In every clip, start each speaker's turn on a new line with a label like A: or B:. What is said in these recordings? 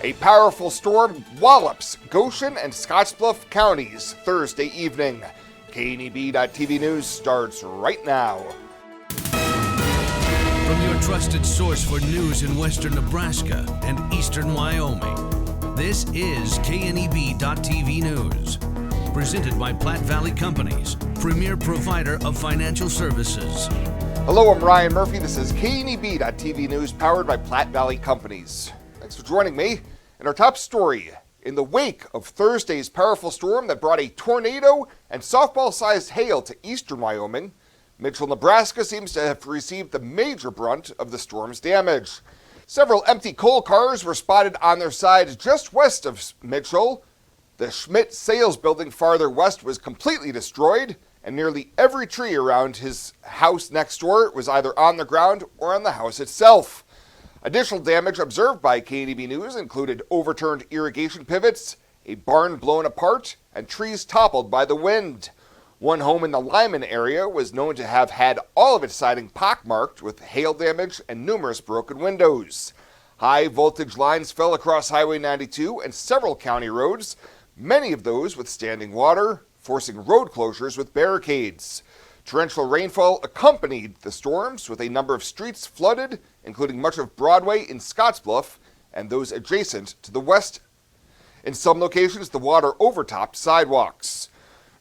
A: A powerful storm wallops Goshen and Scottsbluff counties Thursday evening. KNEB.TV News starts right now.
B: From your trusted source for news in western Nebraska and eastern Wyoming, this is KNEB.TV News. Presented by Platte Valley Companies, premier provider of financial services.
A: Hello, I'm Ryan Murphy. This is KNEB.TV News powered by Platte Valley Companies. Thanks for joining me. In our top story, in the wake of Thursday's powerful storm that brought a tornado and softball-sized hail to eastern Wyoming, Mitchell, Nebraska seems to have received the major brunt of the storm's damage. Several empty coal cars were spotted on their side just west of Mitchell. The Schmidt Sales building farther west was completely destroyed, and nearly every tree around his house next door was either on the ground or on the house itself. Additional damage observed by KNEB News included overturned irrigation pivots, a barn blown apart, and trees toppled by the wind. One home in the Lyman area was known to have had all of its siding pockmarked with hail damage and numerous broken windows. High voltage lines fell across Highway 92 and several county roads, many of those with standing water, forcing road closures with barricades. Torrential rainfall accompanied the storms, with a number of streets flooded, including much of Broadway in Scottsbluff and those adjacent to the west. In some locations, the water overtopped sidewalks.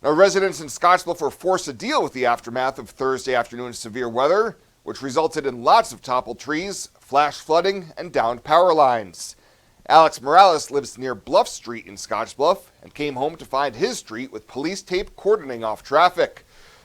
A: Now, residents in Scottsbluff were forced to deal with the aftermath of Thursday afternoon's severe weather, which resulted in lots of toppled trees, flash flooding, and downed power lines. Alex Morales lives near Bluff Street in Scottsbluff and came home to find his street with police tape cordoning off traffic.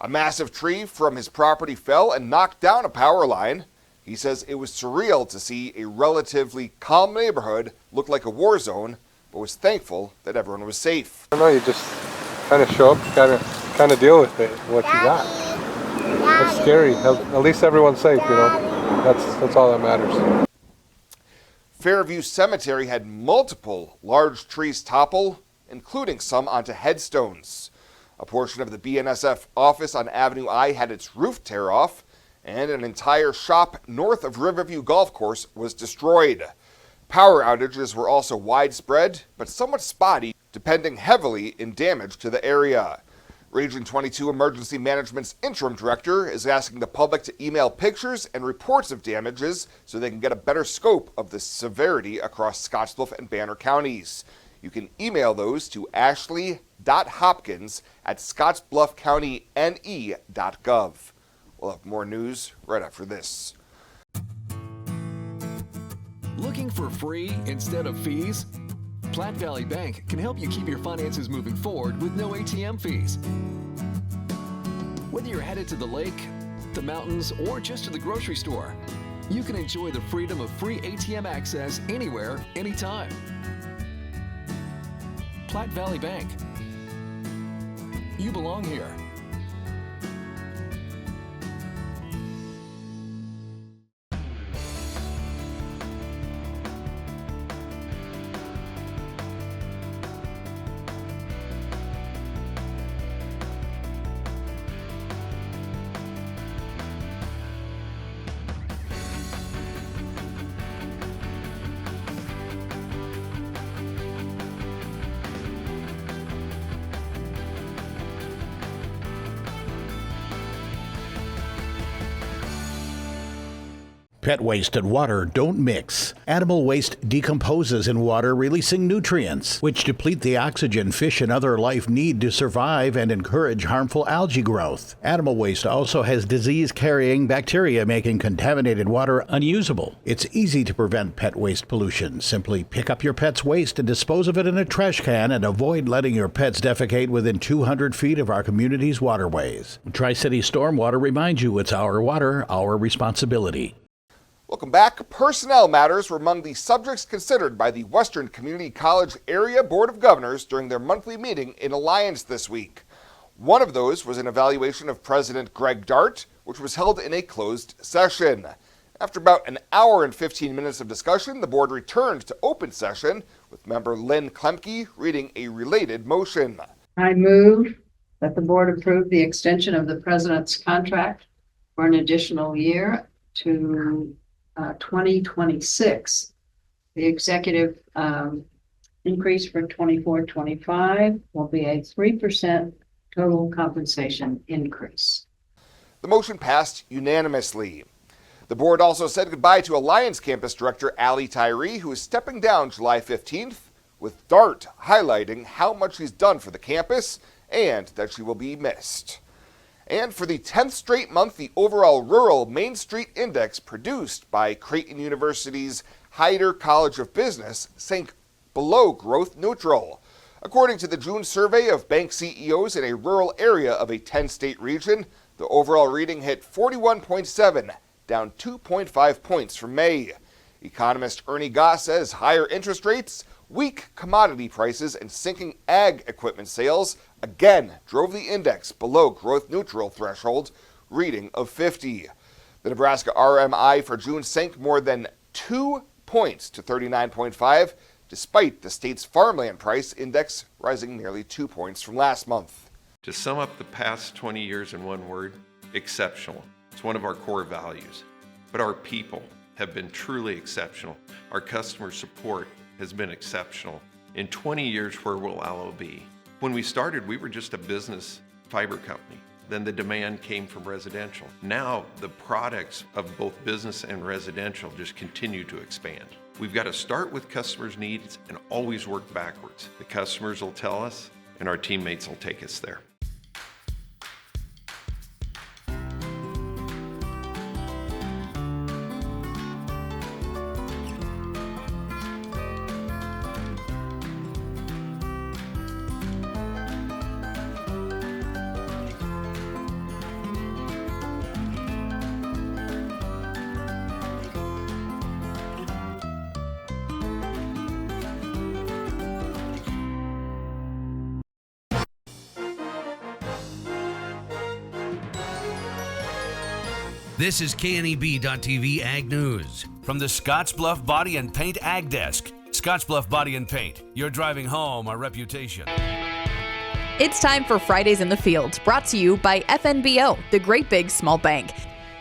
A: A massive tree from his property fell and knocked down a power line. He says it was surreal to see a relatively calm neighborhood look like a war zone, but was thankful that everyone was safe.
C: I don't know, you just kind of show up, kind of deal with it, what you got. It's scary. At least everyone's safe, you know. That's all that matters.
A: Fairview Cemetery had multiple large trees topple, including some onto headstones. A portion of the BNSF office on Avenue I had its roof tear off, and an entire shop north of Riverview Golf Course was destroyed. Power outages were also widespread, but somewhat spotty, depending heavily in damage to the area. Region 22 Emergency Management's interim director is asking the public to email pictures and reports of damages so they can get a better scope of the severity across Scottsbluff and Banner counties. You can email those to ashley.hopkins@scottsbluffcountynE.gov. We'll have more news right after this.
D: Looking for free instead of fees? Platte Valley Bank can help you keep your finances moving forward with no ATM fees. Whether you're headed to the lake, the mountains, or just to the grocery store, you can enjoy the freedom of free ATM access anywhere, anytime. Platte Valley Bank. You belong here.
E: Pet waste and water don't mix. Animal waste decomposes in water, releasing nutrients, which deplete the oxygen fish and other life need to survive and encourage harmful algae growth. Animal waste also has disease-carrying bacteria, making contaminated water unusable. It's easy to prevent pet waste pollution. Simply pick up your pet's waste and dispose of it in a trash can, and avoid letting your pets defecate within 200 feet of our community's waterways. Tri-City Stormwater reminds you it's our water, our responsibility.
A: Welcome back. Personnel matters were among the subjects considered by the Western Community College Area Board of Governors during their monthly meeting in Alliance this week. One of those was an evaluation of President Greg Dart, which was held in a closed session. After about an hour and 15 minutes of discussion, the board returned to open session, with member Lynn Klemke reading a related motion.
F: I move that the board approve the extension of the president's contract for an additional year to 2026. The executive increase for 24-25 will be a 3% total compensation increase.
A: The motion passed unanimously. The board also said goodbye to Alliance Campus Director Allie Tyree, who is stepping down July 15th, with Dart highlighting how much she's done for the campus and that she will be missed. And for the 10th straight month, the overall Rural Main Street Index produced by Creighton University's Hyder College of Business sank below growth neutral. According to the June survey of bank CEOs in a rural area of a 10-state region, the overall reading hit 41.7, down 2.5 points from May. Economist Ernie Goss says higher interest rates, weak commodity prices, and sinking ag equipment sales again drove the index below growth neutral threshold reading of 50. The Nebraska RMI for June sank more than 2 points to 39.5, despite the state's farmland price index rising nearly 2 points from last month.
G: To sum up the past 20 years in one word, exceptional. It's one of our core values. But our people have been truly exceptional. Our customer support has been exceptional. In 20 years, where will Allo be? When we started, we were just a business fiber company. Then the demand came from residential. Now the products of both business and residential just continue to expand. We've got to start with customers' needs and always work backwards. The customers will tell us, and our teammates will take us there.
B: This is KNEB.TV Ag News from the Scottsbluff Body and Paint Ag Desk. Scottsbluff Body and Paint, you're driving home a reputation.
H: It's time for Fridays in the Field, brought to you by FNBO, the Great Big Small Bank.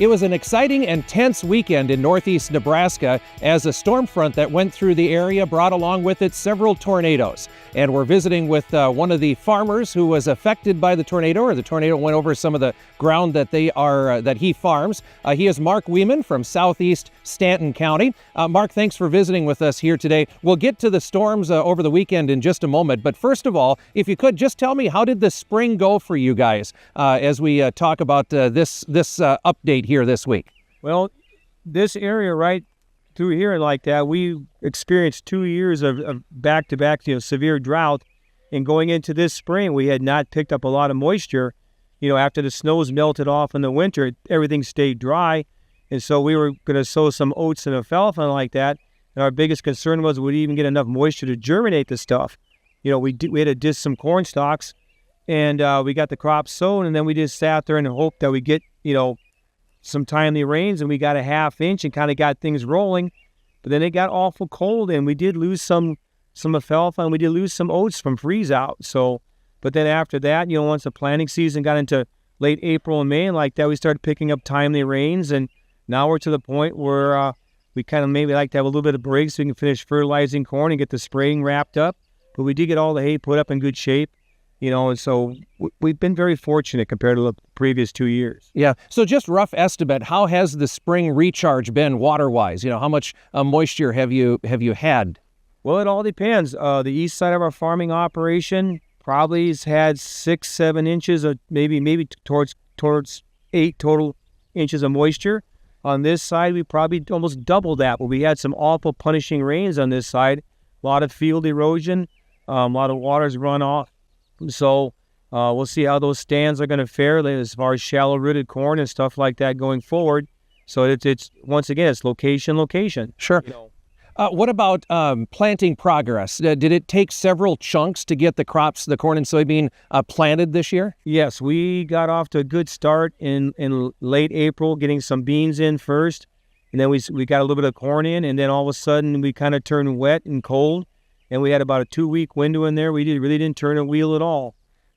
I: It was an exciting and tense weekend in northeast Nebraska as a storm front that went through the area brought along with it several tornadoes. And we're visiting with one of the farmers who was affected by the tornado, or the tornado went over some of the ground that that he farms. He is Mark Weeman from southeast Stanton County. Mark, thanks for visiting with us here today. We'll get to the storms over the weekend in just a moment. But first of all, if you could just tell me, how did the spring go for you guys as we talk about this update here this week?
J: Well, this area right through here like that, we experienced 2 years of back-to-back severe drought, and going into this spring we had not picked up a lot of moisture. After the snows melted off in the winter, everything stayed dry, and so we were going to sow some oats and alfalfa like that, and our biggest concern was would we even get enough moisture to germinate the stuff. We had to dish some corn stalks, and we got the crop sown, and then we just sat there and hoped that we get some timely rains, and we got a ½ inch and kind of got things rolling. But then it got awful cold, and we did lose some alfalfa, and we did lose some oats from freeze out. So, but then after that, once the planting season got into late April and May and like that, we started picking up timely rains, and now we're to the point where we kind of maybe like to have a little bit of break so we can finish fertilizing corn and get the spraying wrapped up. But we did get all the hay put up in good shape. And so we've been very fortunate compared to the previous 2 years.
I: Yeah. So just rough estimate, how has the spring recharge been water-wise? How much moisture have you had?
J: Well, it all depends. The east side of our farming operation probably has had 6-7 inches of maybe towards 8 total inches of moisture. On this side, we probably almost doubled that, but we had some awful punishing rains on this side. A lot of field erosion, a lot of water's run off. So we'll see how those stands are going to fare as far as shallow-rooted corn and stuff like that going forward. So it's once again, it's location.
I: Sure. What about planting progress? Did it take several chunks to get the crops, the corn and soybean, planted this year?
J: Yes, we got off to a good start in late April, getting some beans in first. And then we got a little bit of corn in, and then all of a sudden we kind of turned wet and cold. And we had about a 2-week window in there. We really didn't turn a wheel at all.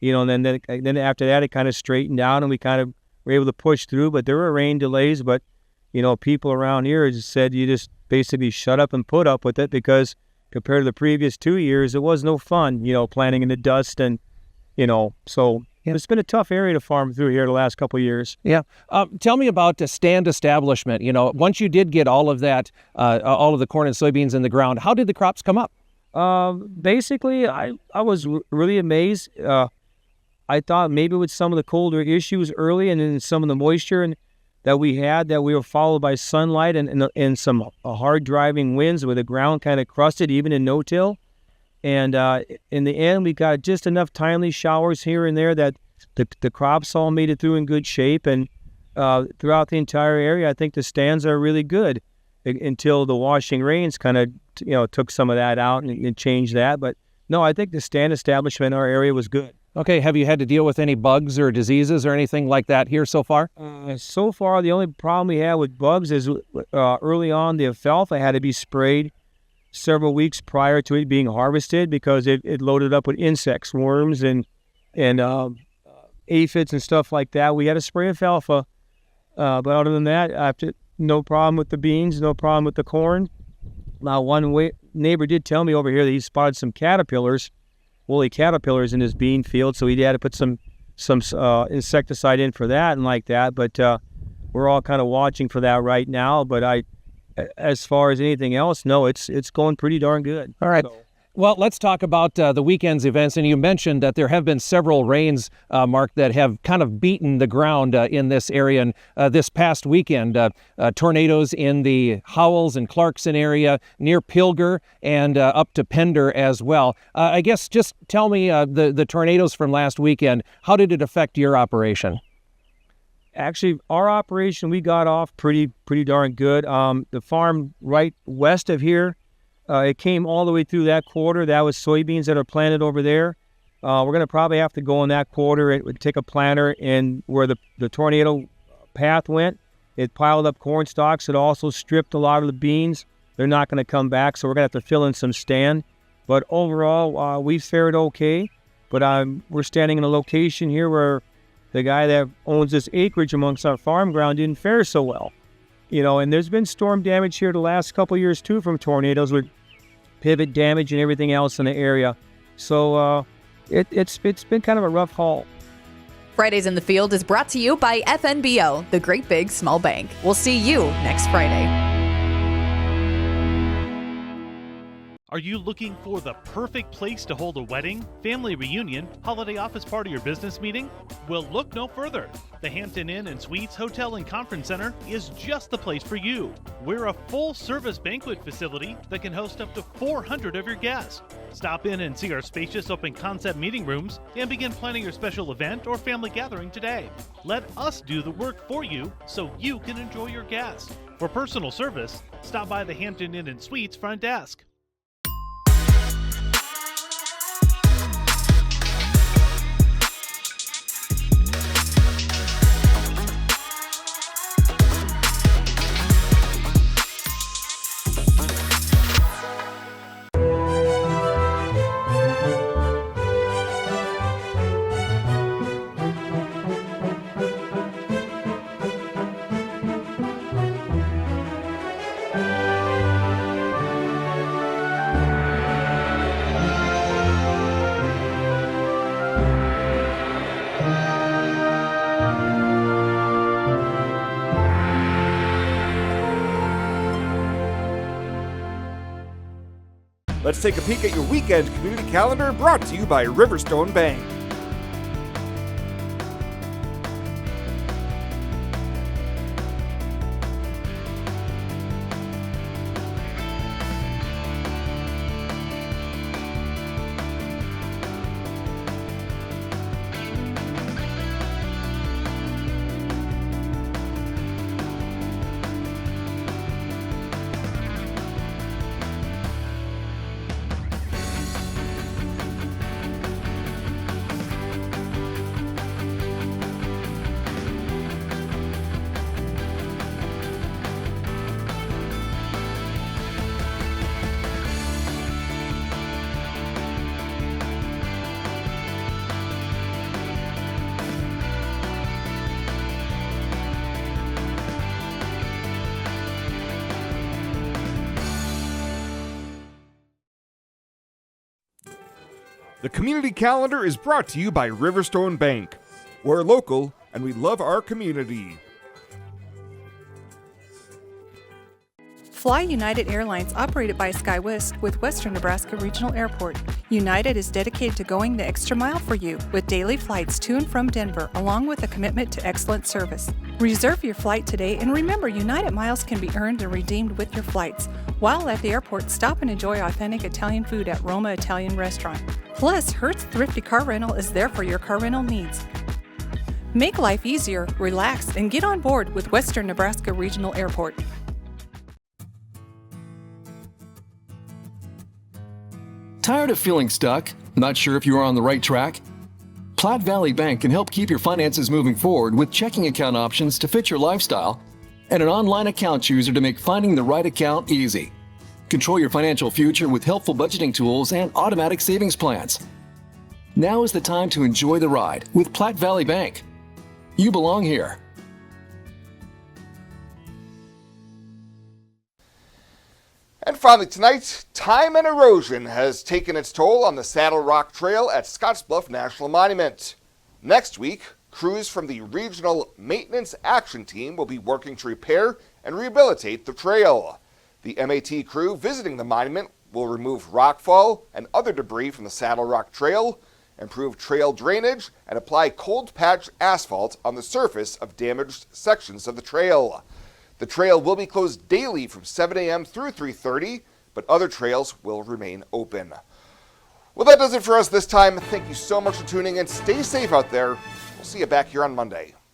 J: And then after that, it kind of straightened out, and we kind of were able to push through. But there were rain delays. But, people around here just said you just basically shut up and put up with it, because compared to the previous 2 years, it was no fun, planting in the dust and, so it's been a tough area to farm through here the last couple of years.
I: Yeah. Tell me about the stand establishment. Once you did get all of that, all of the corn and soybeans in the ground, how did the crops come up?
J: Basically, I was really amazed. I thought maybe with some of the colder issues early and then some of the moisture that we were followed by sunlight and some hard driving winds where the ground kind of crusted even in no-till. And in the end, we got just enough timely showers here and there that the crops all made it through in good shape. And throughout the entire area, I think the stands are really good until the washing rains kind of took some of that out and changed that. But no, I think the stand establishment in our area was good.
I: Okay, have you had to deal with any bugs or diseases or anything like that here so far?
J: So far, the only problem we had with bugs is early on the alfalfa had to be sprayed several weeks prior to it being harvested because it loaded up with insects, worms, and aphids and stuff like that. We had to spray alfalfa, but other than that, no problem with the beans, no problem with the corn. Now, one neighbor did tell me over here that he spotted some woolly caterpillars in his bean field, so he had to put some insecticide in for that and like that. But we're all kind of watching for that right now. But as far as anything else, no, it's going pretty darn good.
I: All right. Well, let's talk about the weekend's events. And you mentioned that there have been several rains, Mark, that have kind of beaten the ground in this area. And this past weekend, tornadoes in the Howells and Clarkson area, near Pilger, and up to Pender as well. I guess just tell me the tornadoes from last weekend, how did it affect your operation?
J: Actually, our operation, we got off pretty darn good. The farm right west of here, it came all the way through that quarter. That was soybeans that are planted over there. We're going to probably have to go in that quarter. It would take a planter, and where the tornado path went, it piled up corn stalks. It also stripped a lot of the beans. They're not going to come back, so we're going to have to fill in some stand. But overall, we fared okay. But we're standing in a location here where the guy that owns this acreage amongst our farm ground didn't fare so well. And there's been storm damage here the last couple of years too from tornadoes with pivot damage and everything else in the area. So it's been kind of a rough haul.
H: Fridays in the Field is brought to you by FNBO, the Great Big Small Bank. We'll see you next Friday.
K: Are you looking for the perfect place to hold a wedding, family reunion, holiday office party, or business meeting? Well, look no further. The Hampton Inn and Suites Hotel and Conference Center is just the place for you. We're a full-service banquet facility that can host up to 400 of your guests. Stop in and see our spacious open-concept meeting rooms and begin planning your special event or family gathering today. Let us do the work for you so you can enjoy your guests. For personal service, stop by the Hampton Inn and Suites front desk.
A: Let's take a peek at your weekend community calendar, brought to you by Riverstone Bank.
L: The community calendar is brought to you by Riverstone Bank. We're local and we love our community.
M: Fly United Airlines, operated by SkyWest with Western Nebraska Regional Airport. United is dedicated to going the extra mile for you with daily flights to and from Denver, along with a commitment to excellent service. Reserve your flight today, and remember, United miles can be earned and redeemed with your flights. While at the airport, stop and enjoy authentic Italian food at Roma Italian Restaurant. Plus, Hertz Thrifty Car Rental is there for your car rental needs. Make life easier, relax, and get on board with Western Nebraska Regional Airport.
D: Tired of feeling stuck? Not sure if you are on the right track? Platte Valley Bank can help keep your finances moving forward with checking account options to fit your lifestyle and an online account chooser to make finding the right account easy. Control your financial future with helpful budgeting tools and automatic savings plans. Now is the time to enjoy the ride with Platte Valley Bank. You belong here.
A: And finally tonight, time and erosion has taken its toll on the Saddle Rock Trail at Scottsbluff National Monument. Next week, crews from the Regional Maintenance Action Team will be working to repair and rehabilitate the trail. The MAT crew visiting the monument will remove rockfall and other debris from the Saddle Rock Trail, improve trail drainage, and apply cold patch asphalt on the surface of damaged sections of the trail. The trail will be closed daily from 7 a.m. through 3:30, but other trails will remain open. Well, that does it for us this time. Thank you so much for tuning in. Stay safe out there. We'll see you back here on Monday.